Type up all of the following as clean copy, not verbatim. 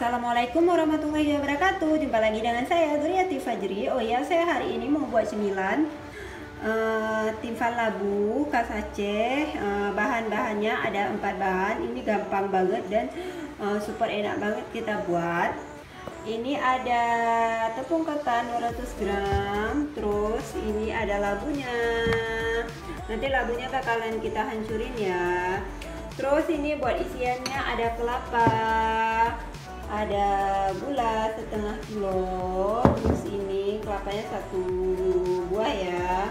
Assalamualaikum warahmatullahi wabarakatuh. Jumpa lagi dengan saya Duriati Fajri. Oh ya, saya hari ini mau buat cemilan timpal labu khas Aceh. Bahan-bahannya ada 4 bahan. Ini gampang banget dan super enak banget kita buat. Ini ada tepung ketan 200 gram. Terus ini ada labunya. Nanti labunya bakalan kita hancurin ya. Terus ini buat isiannya ada kelapa, ada gula setengah kilo, terus ini kelapanya 1 buah ya,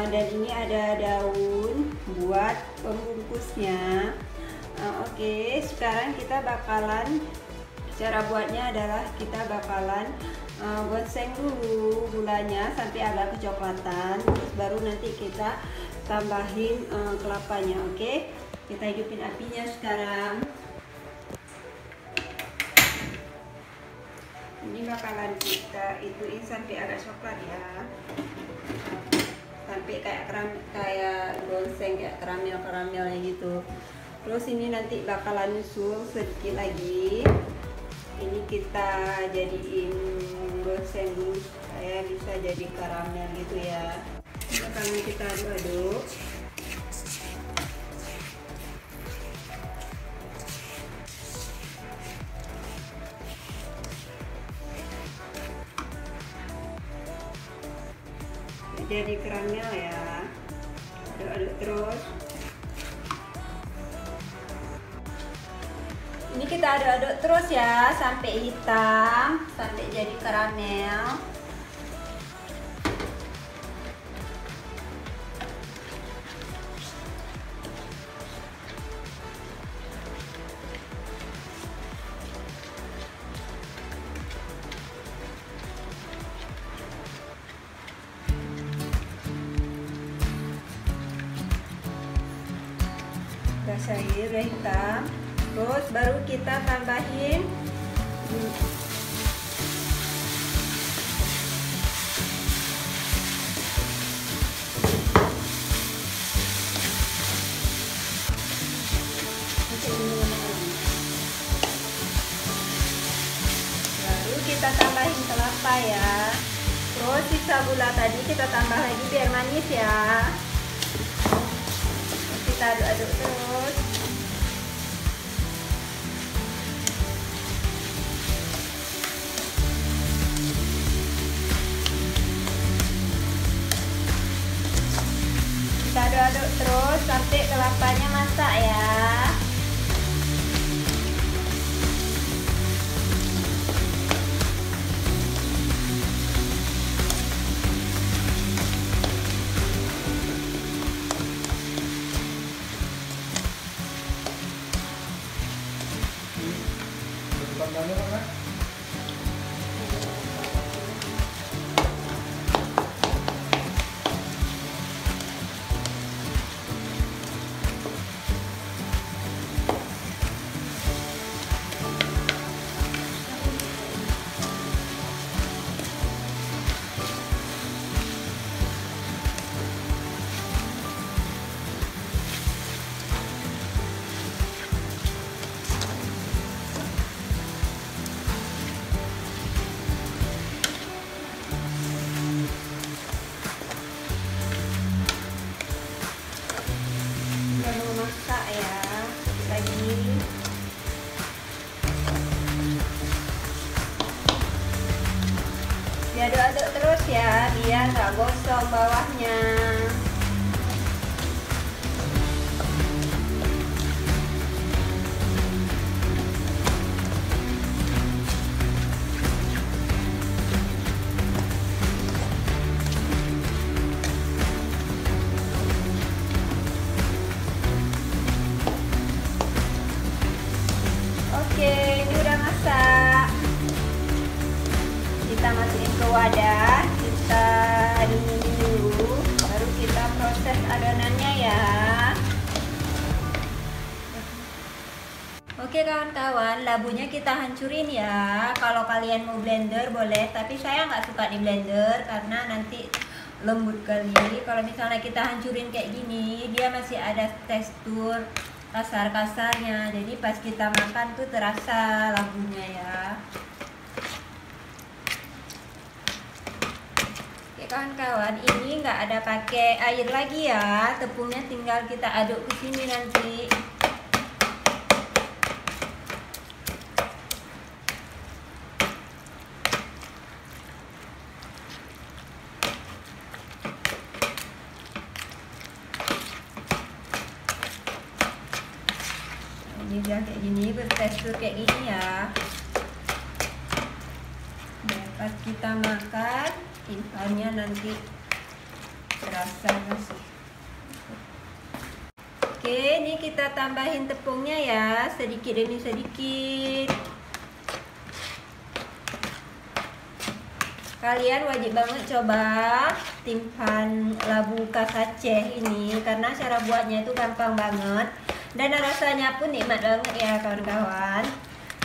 dan ini ada daun buat pembungkusnya. Oke, sekarang kita bakalan, cara buatnya adalah kita bakalan gongseng dulu gulanya sampai agak kecoklatan, terus baru nanti kita tambahin kelapanya. Oke, kita hidupin apinya sekarang. Ini bakalan kita ituin sampai agak coklat ya, sampai kayak gongseng, kayak karamel gitu. Terus ini nanti bakalan nyusul sedikit lagi. Ini kita jadiin gongseng dulu supaya bisa jadi karamel gitu ya. Bakalan kita aduk-aduk. Jadi karamel ya, aduk-aduk terus. Ini kita aduk-aduk terus ya sampai hitam, sampai jadi karamel. Cair udah hitam, terus baru kita tambahin kelapa ya, terus sisa gula tadi kita tambah lagi biar manis ya. Kita aduk-aduk terus. Kita aduk-aduk terus sampai kelapanya masak ya. Diaduk-aduk terus ya biar nggak gosong bawahnya. Oke, ini udah masak. Kita masukin ke wadah, kita dinginin dulu, baru kita proses adonannya ya. Oke kawan-kawan, labunya kita hancurin ya. Kalau kalian mau blender boleh, tapi saya nggak suka di blender karena nanti lembut kali. Kalau misalnya kita hancurin kayak gini, dia masih ada tekstur kasar-kasarnya, jadi pas kita makan tuh terasa labunya ya. Oke kawan-kawan, ini nggak ada pakai air lagi ya, tepungnya tinggal kita aduk ke sini nanti. Ini dia kayak gini, bertekstur kayak gini ya. Pas kita makan, timpannya nanti terasa masih. Oke, ini kita tambahin tepungnya ya, sedikit demi sedikit. Kalian wajib banget coba timpan labu khas Aceh ini, karena cara buatnya itu gampang banget. Dan rasanya pun nikmat banget ya kawan-kawan.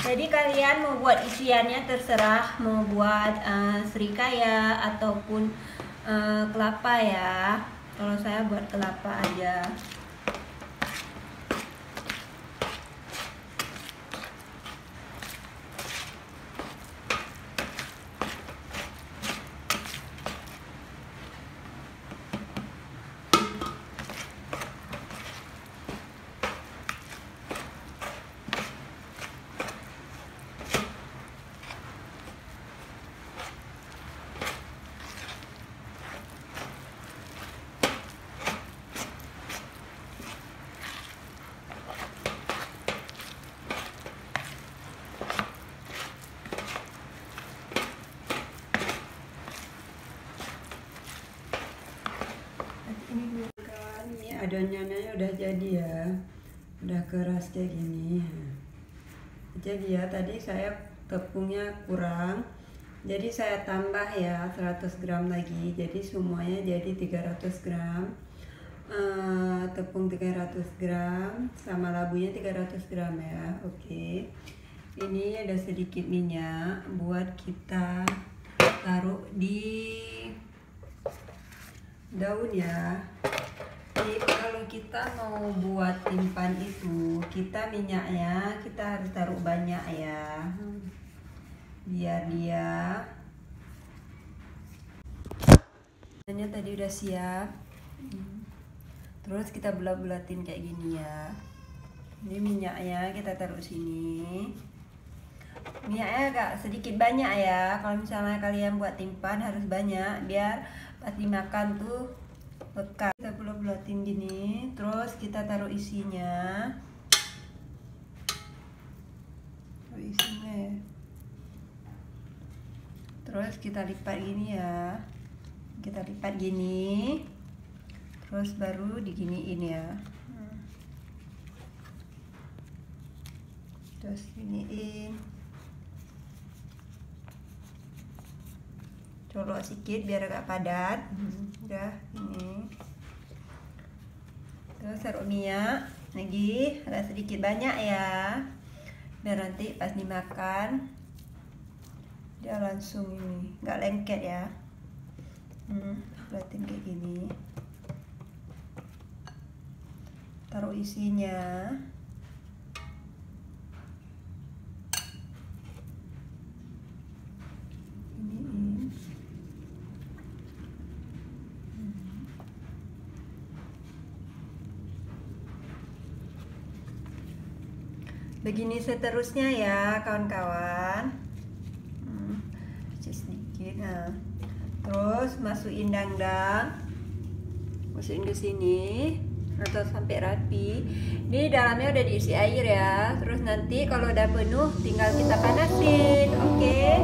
Jadi kalian mau buat isiannya terserah, mau buat serikaya ataupun kelapa ya. Kalau saya buat kelapa aja. Adonannya udah jadi ya, udah keras kayak gini. Jadi ya tadi saya tepungnya kurang, jadi saya tambah ya 100 gram lagi, jadi semuanya jadi 300 gram. Tepung 300 gram sama labunya 300 gram ya. Oke, ini ada sedikit minyak buat kita taruh di daun ya. Jadi kalau kita mau buat timpan itu, kita minyaknya kita harus taruh banyak ya, biar dia. Minyaknya tadi udah siap. Terus kita bulat-bulatin kayak gini ya. Ini minyaknya kita taruh sini. Minyaknya agak sedikit banyak ya. Kalau misalnya kalian buat timpan harus banyak, biar pas dimakan tuh lekat. Kita bulat-bulatin gini, terus kita taruh isinya. Taruh isinya ya. Terus kita lipat gini ya. Kita lipat gini. Terus baru diginiin ya. Terus giniin. Colok sedikit biar agak padat. Udah ini. Terus taruh minyak lagi, ada sedikit banyak ya, biar nanti pas dimakan dia langsung ini nggak lengket ya. Buatin kayak gini. Taruh isinya. Begini seterusnya ya kawan-kawan. Sedikit. Nah, terus masukin dangdang, masukin ke sini atau sampai rapi. Ini dalamnya udah diisi air ya. Terus nanti kalau udah penuh tinggal kita panasin. Oke.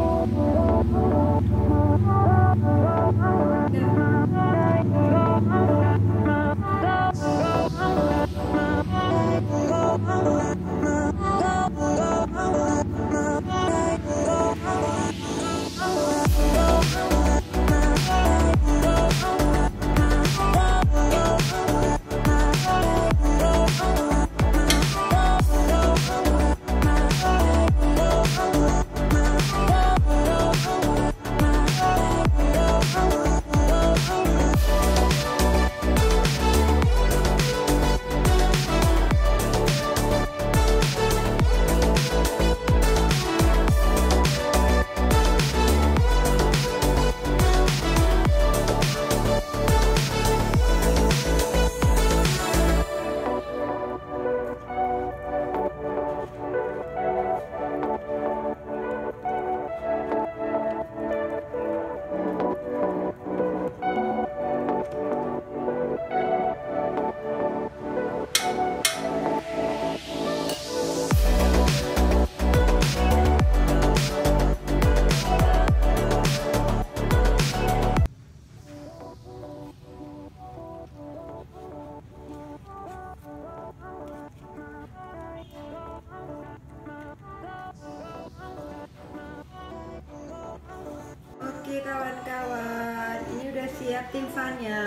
kawan-kawan, ini udah siap timfannya,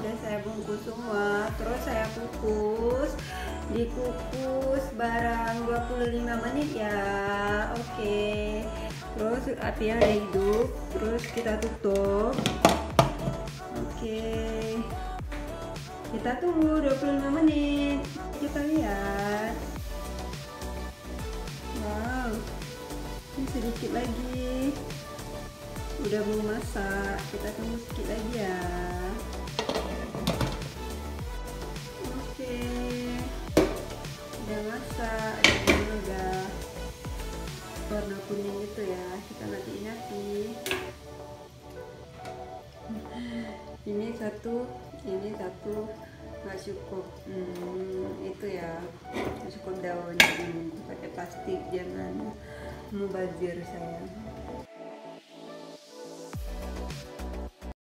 udah saya bungkus semua, terus saya kukus, dikukus barang 25 menit ya. Oke, terus apinya udah hidup, terus kita tutup. Oke, kita tunggu 25 menit, kita lihat. Wow, ini sedikit lagi, udah mau masak, kita tunggu sedikit lagi ya. Oke, udah masak, ini udah warna kuning itu ya, kita matiin api. Ini satu nggak cukup, itu ya, nggak cukup daun, pakai plastik, jangan mubazir saya.